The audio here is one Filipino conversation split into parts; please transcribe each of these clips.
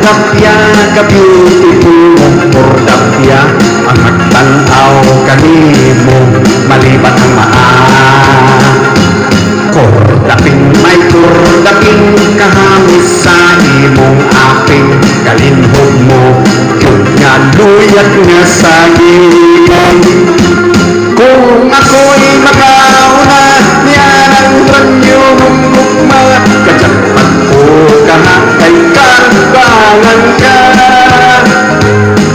Kordapya, ka-beautiful mong kordapya, ang magtanaw kanimo, malibat ang kordaping may kordaping kahamis sa imong aping kalinhog mo, yun nga luyat nga sa imong. Kung ako'y makauna, niyan ang ranyo mong gugma, kajapat ko kahakay karbangan ka.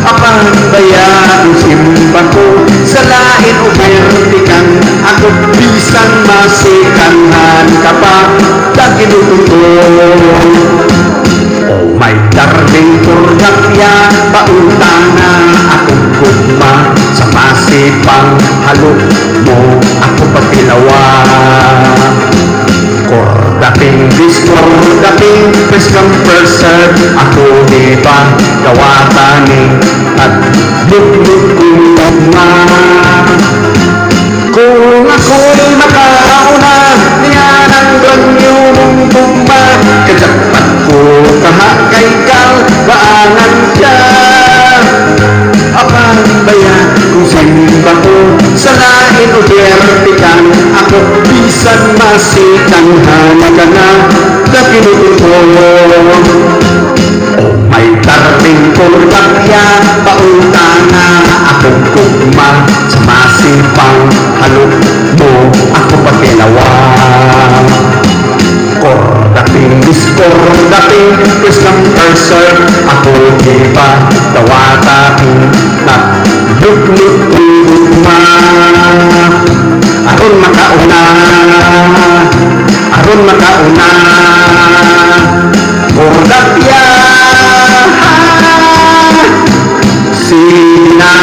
Apang bayang simba ko, sa lain o bertikan, ako bisan masikanhan ka pa, daginututong. Oh my darling kordapya, pautana akong gugma, sa masipang halok mo ako patilawa. Kordaping this, kordaping first come first serve, ako di ba gawataning at lukluk kong gugma. Kung ako'y makauna, niyan ang banyo mong gugma, kajapat ko kahakay kalbaangan ka. Apang bayan kung simba ko, sa lain o bertikan, ako bisan masikanhan ka na, nakinututong. Oh my darling kordapya, pautana akong gugma, sa masipang halok mo ako patilawa. Kordaping this, kordaping first come first serve, ako di ba gawataking at lukluk kong gugma. Aron makauna, aron makauna, kordapya sina.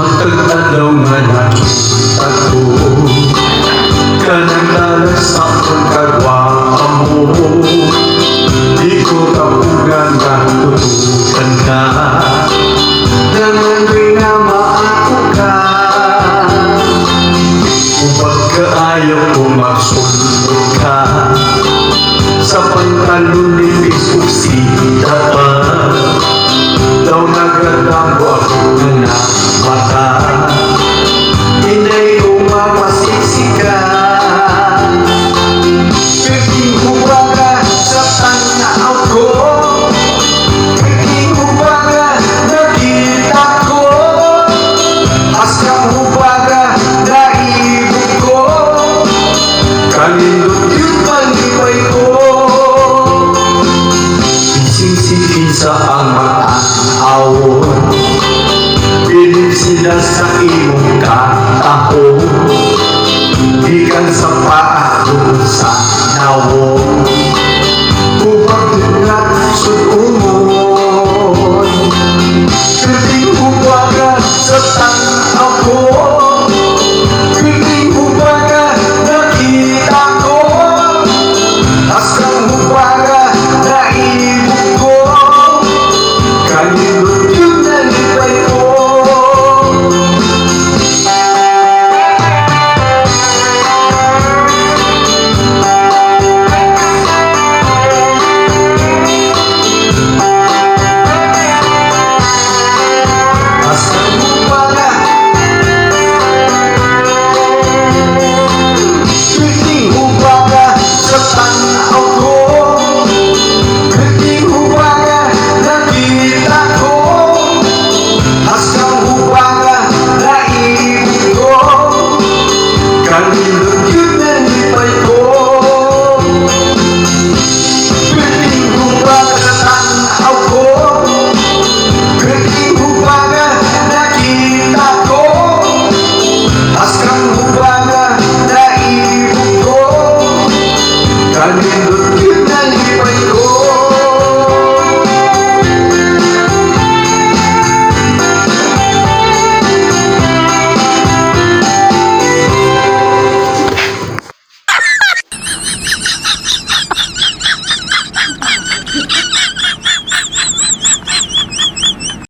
Matagdalaw nga nakita ko, kanang sa akong kagwapa mo. Di ko kapugan na tutukan ka, nangandoy na maako ka. Kung pagkaayaw ko magsulod ka, sa pantalon nipis o sita pa, daw nagradabo ako na mata. Hindi ko mapasiksika, pagkihubaga sa tanaw ko, pagkihubaga nakita ko, askang hubaga naibig ko, kanindot yung palibay ko. Ising-sipisa ang mag-awon, piling sila sa imong katahon, di kan sa paakong sa nawon.